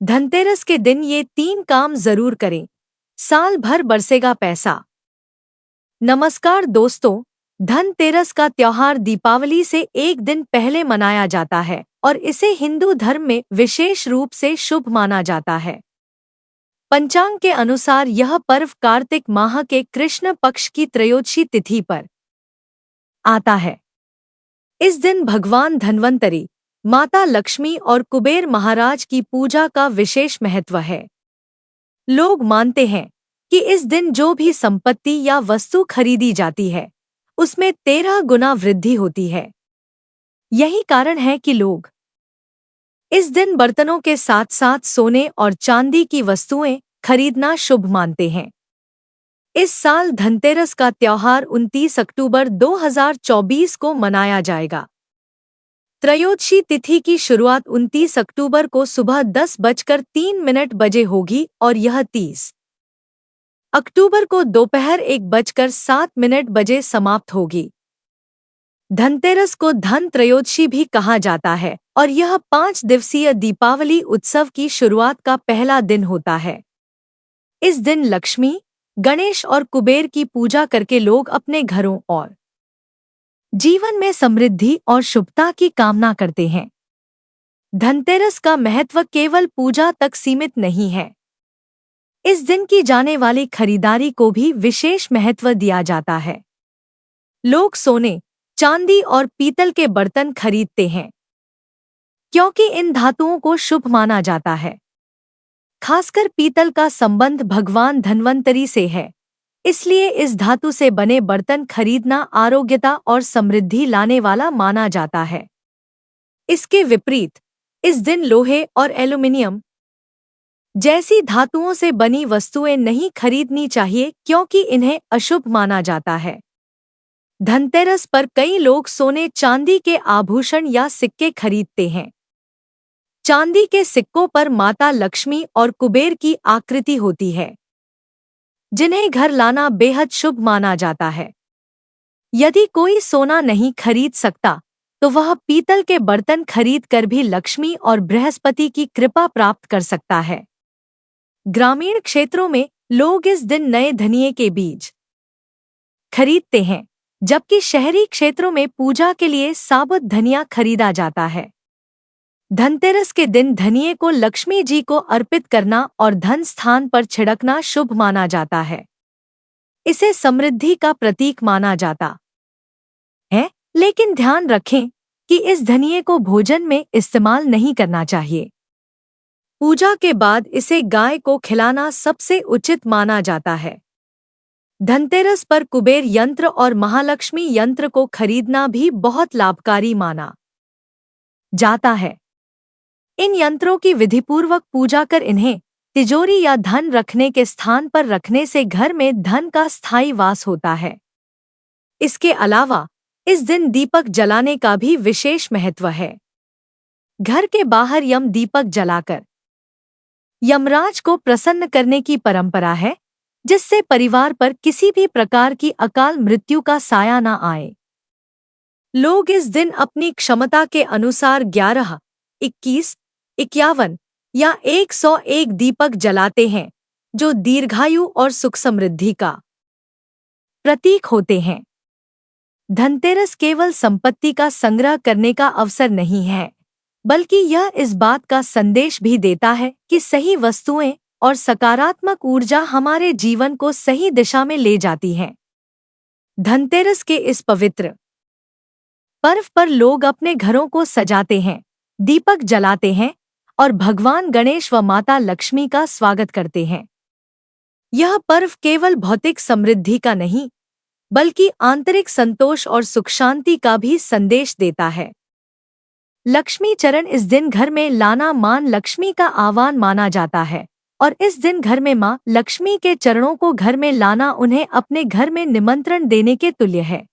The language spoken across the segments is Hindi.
धनतेरस के दिन ये 3 काम जरूर करें। साल भर बरसेगा पैसा। नमस्कार दोस्तों, धनतेरस का त्योहार दीपावली से एक दिन पहले मनाया जाता है और इसे हिंदू धर्म में विशेष रूप से शुभ माना जाता है। पंचांग के अनुसार यह पर्व कार्तिक माह के कृष्ण पक्ष की त्रयोदशी तिथि पर आता है। इस दिन भगवान धन्वंतरी, माता लक्ष्मी और कुबेर महाराज की पूजा का विशेष महत्व है। लोग मानते हैं कि इस दिन जो भी संपत्ति या वस्तु खरीदी जाती है, उसमें 13 गुना वृद्धि होती है। यही कारण है कि लोग इस दिन बर्तनों के साथ साथ सोने और चांदी की वस्तुएं खरीदना शुभ मानते हैं। इस साल धनतेरस का त्योहार 29 अक्टूबर 2024 को मनाया जाएगा। त्रयोदशी तिथि की शुरुआत 29 अक्टूबर को सुबह 10:03 होगी और यह 30 अक्टूबर को दोपहर 1:07 समाप्त होगी। धनतेरस को धन त्रयोदशी भी कहा जाता है और यह 5 दिवसीय दीपावली उत्सव की शुरुआत का पहला दिन होता है। इस दिन लक्ष्मी, गणेश और कुबेर की पूजा करके लोग अपने घरों और जीवन में समृद्धि और शुभता की कामना करते हैं। धनतेरस का महत्व केवल पूजा तक सीमित नहीं है। इस दिन की जाने वाली खरीदारी को भी विशेष महत्व दिया जाता है। लोग सोने, चांदी और पीतल के बर्तन खरीदते हैं क्योंकि इन धातुओं को शुभ माना जाता है। खासकर पीतल का संबंध भगवान धन्वंतरी से है, इसलिए इस धातु से बने बर्तन खरीदना आरोग्यता और समृद्धि लाने वाला माना जाता है। इसके विपरीत इस दिन लोहे और एल्यूमीनियम जैसी धातुओं से बनी वस्तुएं नहीं खरीदनी चाहिए क्योंकि इन्हें अशुभ माना जाता है। धनतेरस पर कई लोग सोने चांदी के आभूषण या सिक्के खरीदते हैं। चांदी के सिक्कों पर माता लक्ष्मी और कुबेर की आकृति होती है, जिन्हें घर लाना बेहद शुभ माना जाता है। यदि कोई सोना नहीं खरीद सकता तो वह पीतल के बर्तन खरीदकर भी लक्ष्मी और बृहस्पति की कृपा प्राप्त कर सकता है। ग्रामीण क्षेत्रों में लोग इस दिन नए धनिये के बीज खरीदते हैं, जबकि शहरी क्षेत्रों में पूजा के लिए साबुत धनिया खरीदा जाता है। धनतेरस के दिन धनिये को लक्ष्मी जी को अर्पित करना और धन स्थान पर छिड़कना शुभ माना जाता है। इसे समृद्धि का प्रतीक माना जाता है, लेकिन ध्यान रखें कि इस धनिये को भोजन में इस्तेमाल नहीं करना चाहिए। पूजा के बाद इसे गाय को खिलाना सबसे उचित माना जाता है। धनतेरस पर कुबेर यंत्र और महालक्ष्मी यंत्र को खरीदना भी बहुत लाभकारी माना जाता है। इन यंत्रों की विधिपूर्वक पूजा कर इन्हें तिजोरी या धन रखने के स्थान पर रखने से घर में धन का स्थायी वास होता है। इसके अलावा इस दिन दीपक जलाने का भी विशेष महत्व है। घर के बाहर यम दीपक जलाकर यमराज को प्रसन्न करने की परंपरा है, जिससे परिवार पर किसी भी प्रकार की अकाल मृत्यु का साया न आए। लोग इस दिन अपनी क्षमता के अनुसार 11, 21, 51 या 101 दीपक जलाते हैं, जो दीर्घायु और सुख समृद्धि का प्रतीक होते हैं। धनतेरस केवल संपत्ति का संग्रह करने का अवसर नहीं है, बल्कि यह इस बात का संदेश भी देता है कि सही वस्तुएं और सकारात्मक ऊर्जा हमारे जीवन को सही दिशा में ले जाती हैं। धनतेरस के इस पवित्र पर्व पर लोग अपने घरों को सजाते हैं, दीपक जलाते हैं और भगवान गणेश व माता लक्ष्मी का स्वागत करते हैं। यह पर्व केवल भौतिक समृद्धि का नहीं, बल्कि आंतरिक संतोष और सुख शांति का भी संदेश देता है। लक्ष्मी चरण इस दिन घर में लाना मां लक्ष्मी का आह्वान माना जाता है और इस दिन घर में मां लक्ष्मी के चरणों को घर में लाना उन्हें अपने घर में निमंत्रण देने के तुल्य है।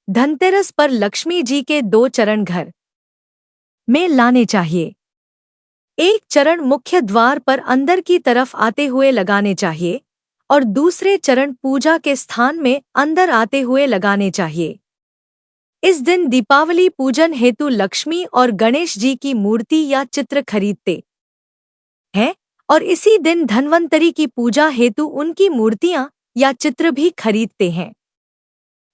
धनतेरस पर लक्ष्मी जी के 2 चरण घर में लाने चाहिए। एक चरण मुख्य द्वार पर अंदर की तरफ आते हुए लगाने चाहिए और दूसरे चरण पूजा के स्थान में अंदर आते हुए लगाने चाहिए। इस दिन दीपावली पूजन हेतु लक्ष्मी और गणेश जी की मूर्ति या चित्र खरीदते है और इसी दिन धन्वंतरी की पूजा हेतु उनकी मूर्तियां या चित्र भी खरीदते हैं।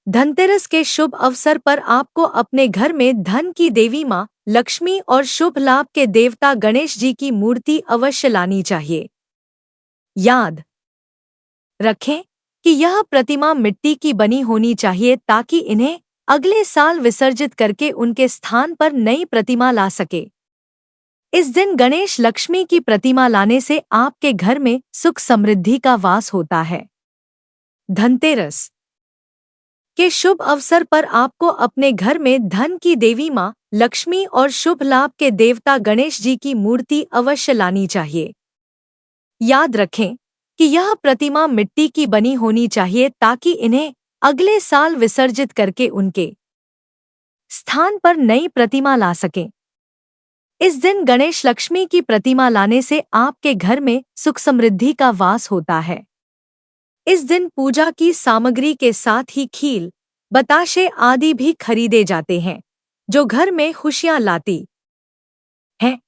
धनतेरस के शुभ अवसर पर आपको अपने घर में धन की देवी मां लक्ष्मी और शुभ लाभ के देवता गणेश जी की मूर्ति अवश्य लानी चाहिए। याद रखें कि यह प्रतिमा मिट्टी की बनी होनी चाहिए ताकि इन्हें अगले साल विसर्जित करके उनके स्थान पर नई प्रतिमा ला सके। इस दिन गणेश लक्ष्मी की प्रतिमा लाने से आपके घर में सुख समृद्धि का वास होता है। धनतेरस के शुभ अवसर पर आपको अपने घर में धन की देवी मां लक्ष्मी और शुभ लाभ के देवता गणेश जी की मूर्ति अवश्य लानी चाहिए। याद रखें कि यह प्रतिमा मिट्टी की बनी होनी चाहिए ताकि इन्हें अगले साल विसर्जित करके उनके स्थान पर नई प्रतिमा ला सकें। इस दिन गणेश लक्ष्मी की प्रतिमा लाने से आपके घर में सुख समृद्धि का वास होता है। इस दिन पूजा की सामग्री के साथ ही खील, बताशे आदि भी खरीदे जाते हैं, जो घर में खुशियां लाती हैं।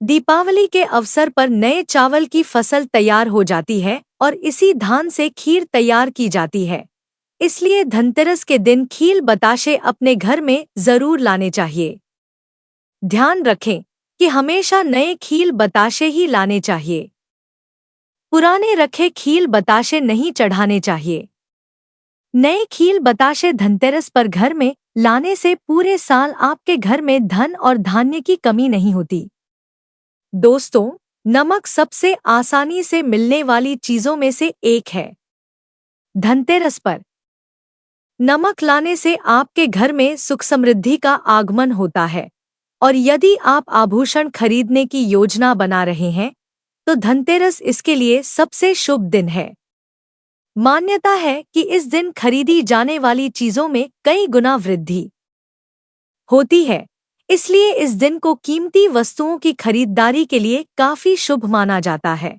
दीपावली के अवसर पर नए चावल की फसल तैयार हो जाती है और इसी धान से खीर तैयार की जाती है। इसलिए धनतेरस के दिन खील बताशे अपने घर में जरूर लाने चाहिए। ध्यान रखें कि हमेशा नए खील बताशे ही लाने चाहिए। पुराने रखे खील बताशे नहीं चढ़ाने चाहिए। नए खील बताशे धनतेरस पर घर में लाने से पूरे साल आपके घर में धन और धान्य की कमी नहीं होती। दोस्तों, नमक सबसे आसानी से मिलने वाली चीजों में से एक है। धनतेरस पर नमक लाने से आपके घर में सुख समृद्धि का आगमन होता है और यदि आप आभूषण खरीदने की योजना बना रहे हैं तो धनतेरस इसके लिए सबसे शुभ दिन है। मान्यता है कि इस दिन खरीदी जाने वाली चीजों में कई गुना वृद्धि होती है, इसलिए इस दिन को कीमती वस्तुओं की खरीदारी के लिए काफी शुभ माना जाता है।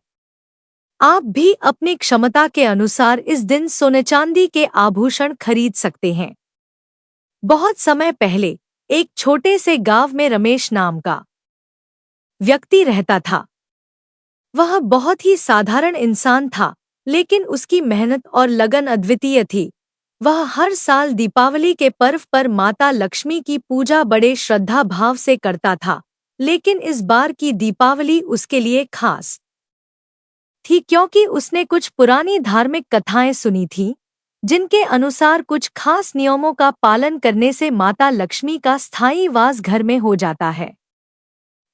आप भी अपनी क्षमता के अनुसार इस दिन सोने चांदी के आभूषण खरीद सकते हैं। बहुत समय पहले एक छोटे से गांव में रमेश नाम का व्यक्ति रहता था। वह बहुत ही साधारण इंसान था, लेकिन उसकी मेहनत और लगन अद्वितीय थी। वह हर साल दीपावली के पर्व पर माता लक्ष्मी की पूजा बड़े श्रद्धा भाव से करता था, लेकिन इस बार की दीपावली उसके लिए खास थी क्योंकि उसने कुछ पुरानी धार्मिक कथाएं सुनी थीं, जिनके अनुसार कुछ खास नियमों का पालन करने से माता लक्ष्मी का स्थायी वास घर में हो जाता है।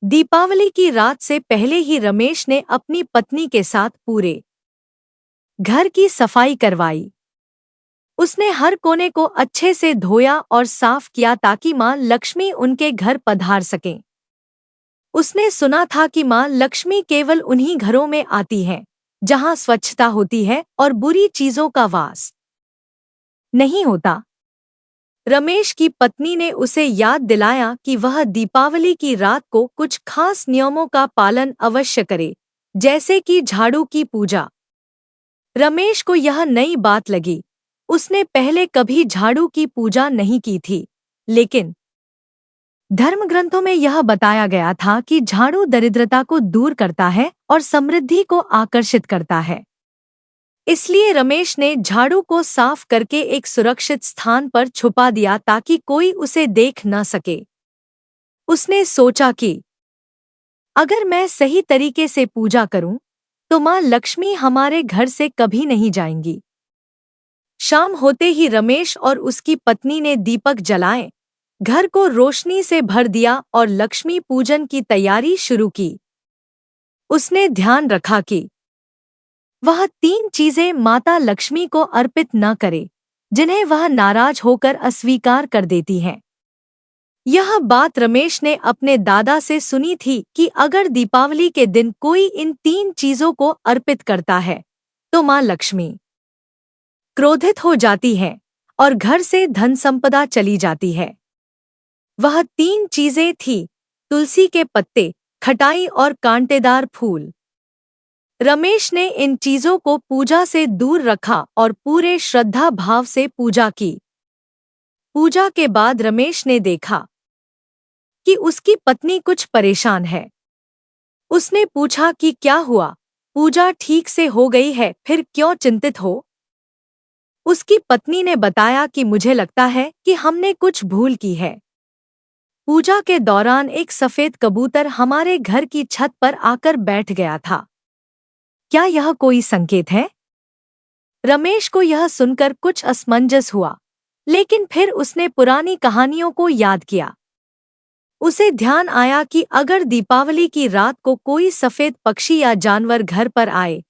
दीपावली की रात से पहले ही रमेश ने अपनी पत्नी के साथ पूरे घर की सफाई करवाई। उसने हर कोने को अच्छे से धोया और साफ किया ताकि मां लक्ष्मी उनके घर पधार सकें। उसने सुना था कि मां लक्ष्मी केवल उन्हीं घरों में आती हैं जहां स्वच्छता होती है और बुरी चीजों का वास नहीं होता। रमेश की पत्नी ने उसे याद दिलाया कि वह दीपावली की रात को कुछ खास नियमों का पालन अवश्य करे, जैसे कि झाड़ू की पूजा। रमेश को यह नई बात लगी। उसने पहले कभी झाड़ू की पूजा नहीं की थी, लेकिन धर्मग्रंथों में यह बताया गया था कि झाड़ू दरिद्रता को दूर करता है और समृद्धि को आकर्षित करता है। इसलिए रमेश ने झाड़ू को साफ करके एक सुरक्षित स्थान पर छुपा दिया ताकि कोई उसे देख न सके। उसने सोचा कि अगर मैं सही तरीके से पूजा करूं तो मां लक्ष्मी हमारे घर से कभी नहीं जाएंगी। शाम होते ही रमेश और उसकी पत्नी ने दीपक जलाए, घर को रोशनी से भर दिया और लक्ष्मी पूजन की तैयारी शुरू की। उसने ध्यान रखा कि वह 3 चीजें माता लक्ष्मी को अर्पित न करे, जिन्हें वह नाराज होकर अस्वीकार कर देती हैं। यह बात रमेश ने अपने दादा से सुनी थी कि अगर दीपावली के दिन कोई इन 3 चीजों को अर्पित करता है तो मां लक्ष्मी क्रोधित हो जाती है और घर से धन संपदा चली जाती है। वह 3 चीजें थी: तुलसी के पत्ते, खटाई और कांटेदार फूल। रमेश ने इन चीजों को पूजा से दूर रखा और पूरे श्रद्धा भाव से पूजा की। पूजा के बाद रमेश ने देखा कि उसकी पत्नी कुछ परेशान है। उसने पूछा कि क्या हुआ, पूजा ठीक से हो गई है, फिर क्यों चिंतित हो? उसकी पत्नी ने बताया कि मुझे लगता है कि हमने कुछ भूल की है। पूजा के दौरान एक सफेद कबूतर हमारे घर की छत पर आकर बैठ गया था। क्या यह कोई संकेत है? रमेश को यह सुनकर कुछ असमंजस हुआ, लेकिन फिर उसने पुरानी कहानियों को याद किया। उसे ध्यान आया कि अगर दीपावली की रात को कोई सफेद पक्षी या जानवर घर पर आए,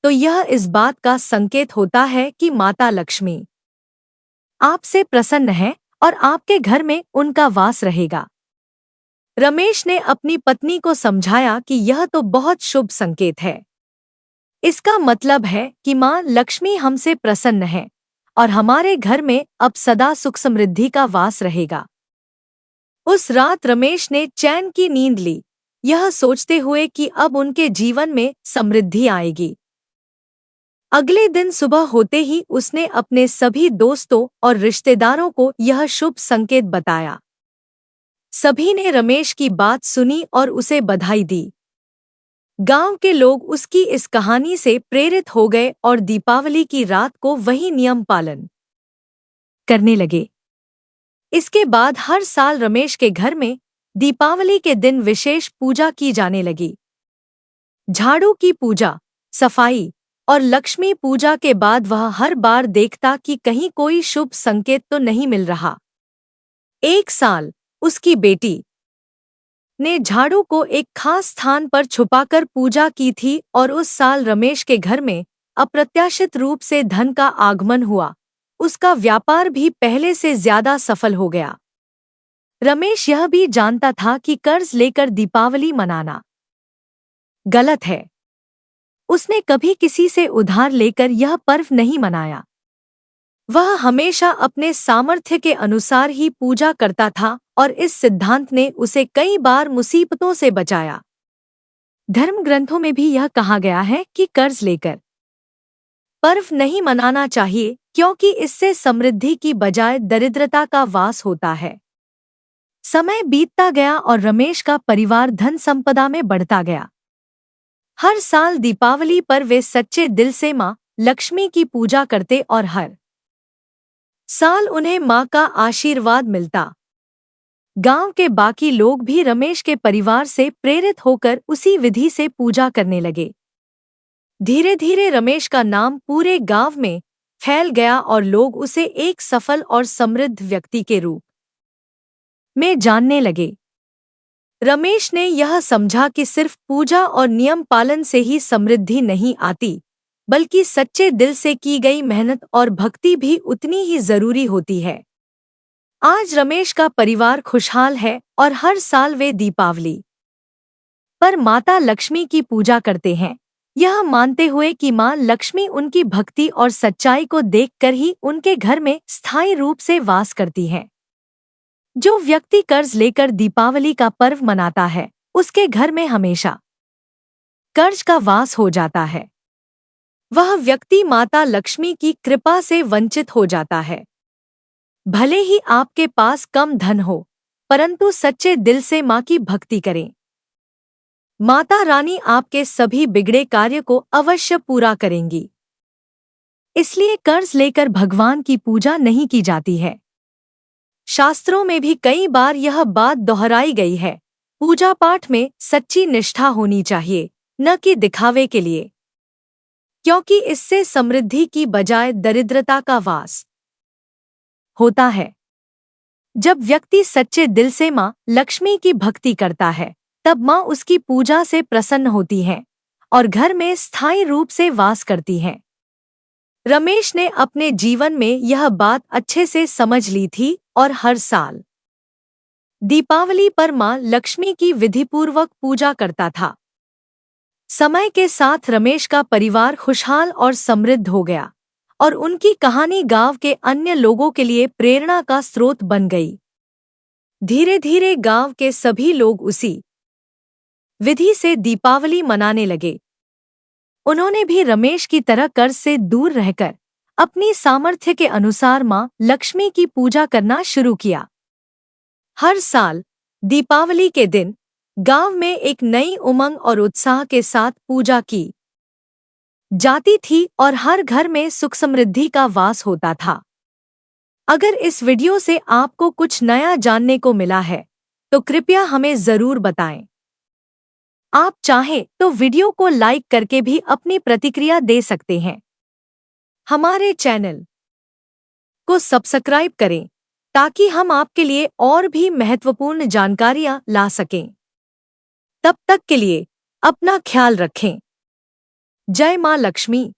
तो यह इस बात का संकेत होता है कि माता लक्ष्मी आपसे प्रसन्न है और आपके घर में उनका वास रहेगा। रमेश ने अपनी पत्नी को समझाया कि यह तो बहुत शुभ संकेत है। इसका मतलब है कि माँ लक्ष्मी हमसे प्रसन्न है और हमारे घर में अब सदा सुख समृद्धि का वास रहेगा। उस रात रमेश ने चैन की नींद ली, यह सोचते हुए कि अब उनके जीवन में समृद्धि आएगी। अगले दिन सुबह होते ही उसने अपने सभी दोस्तों और रिश्तेदारों को यह शुभ संकेत बताया। सभी ने रमेश की बात सुनी और उसे बधाई दी। गांव के लोग उसकी इस कहानी से प्रेरित हो गए और दीपावली की रात को वही नियम पालन करने लगे। इसके बाद हर साल रमेश के घर में दीपावली के दिन विशेष पूजा की जाने लगी। झाड़ू की पूजा, सफाई और लक्ष्मी पूजा के बाद वह हर बार देखता कि कहीं कोई शुभ संकेत तो नहीं मिल रहा। एक साल उसकी बेटी ने झाड़ू को एक खास स्थान पर छुपाकर पूजा की थी और उस साल रमेश के घर में अप्रत्याशित रूप से धन का आगमन हुआ। उसका व्यापार भी पहले से ज्यादा सफल हो गया। रमेश यह भी जानता था कि कर्ज लेकर दीपावली मनाना गलत है। उसने कभी किसी से उधार लेकर यह पर्व नहीं मनाया। वह हमेशा अपने सामर्थ्य के अनुसार ही पूजा करता था और इस सिद्धांत ने उसे कई बार मुसीबतों से बचाया। धर्म ग्रंथों में भी यह कहा गया है कि कर्ज लेकर पर्व नहीं मनाना चाहिए, क्योंकि इससे समृद्धि की बजाय दरिद्रता का वास होता है। समय बीतता गया और रमेश का परिवार धन संपदा में बढ़ता गया। हर साल दीपावली पर वे सच्चे दिल से मां लक्ष्मी की पूजा करते और हर साल उन्हें मां का आशीर्वाद मिलता। गांव के बाकी लोग भी रमेश के परिवार से प्रेरित होकर उसी विधि से पूजा करने लगे। धीरे धीरे रमेश का नाम पूरे गांव में फैल गया और लोग उसे एक सफल और समृद्ध व्यक्ति के रूप में जानने लगे। रमेश ने यह समझा कि सिर्फ पूजा और नियम पालन से ही समृद्धि नहीं आती, बल्कि सच्चे दिल से की गई मेहनत और भक्ति भी उतनी ही जरूरी होती है। आज रमेश का परिवार खुशहाल है और हर साल वे दीपावली पर माता लक्ष्मी की पूजा करते हैं, यह मानते हुए कि मां लक्ष्मी उनकी भक्ति और सच्चाई को देखकर ही उनके घर में स्थायी रूप से वास करती है। जो व्यक्ति कर्ज लेकर दीपावली का पर्व मनाता है, उसके घर में हमेशा कर्ज का वास हो जाता है। वह व्यक्ति माता लक्ष्मी की कृपा से वंचित हो जाता है। भले ही आपके पास कम धन हो, परंतु सच्चे दिल से मां की भक्ति करें। माता रानी आपके सभी बिगड़े कार्य को अवश्य पूरा करेंगी। इसलिए कर्ज लेकर भगवान की पूजा नहीं की जाती है। शास्त्रों में भी कई बार यह बात दोहराई गई है, पूजा पाठ में सच्ची निष्ठा होनी चाहिए, न कि दिखावे के लिए, क्योंकि इससे समृद्धि की बजाय दरिद्रता का वास होता है। जब व्यक्ति सच्चे दिल से मां लक्ष्मी की भक्ति करता है, तब मां उसकी पूजा से प्रसन्न होती हैं और घर में स्थायी रूप से वास करती हैं। रमेश ने अपने जीवन में यह बात अच्छे से समझ ली थी और हर साल दीपावली पर मां लक्ष्मी की विधिपूर्वक पूजा करता था। समय के साथ रमेश का परिवार खुशहाल और समृद्ध हो गया और उनकी कहानी गांव के अन्य लोगों के लिए प्रेरणा का स्रोत बन गई। धीरे धीरे गांव के सभी लोग उसी विधि से दीपावली मनाने लगे। उन्होंने भी रमेश की तरह कर्ज से दूर रहकर अपनी सामर्थ्य के अनुसार मां लक्ष्मी की पूजा करना शुरू किया। हर साल दीपावली के दिन गांव में एक नई उमंग और उत्साह के साथ पूजा की जाती थी और हर घर में सुख समृद्धि का वास होता था। अगर इस वीडियो से आपको कुछ नया जानने को मिला है तो कृपया हमें जरूर बताएं। आप चाहें तो वीडियो को लाइक करके भी अपनी प्रतिक्रिया दे सकते हैं। हमारे चैनल को सब्सक्राइब करें ताकि हम आपके लिए और भी महत्वपूर्ण जानकारियां ला सकें। तब तक के लिए अपना ख्याल रखें। जय मां लक्ष्मी।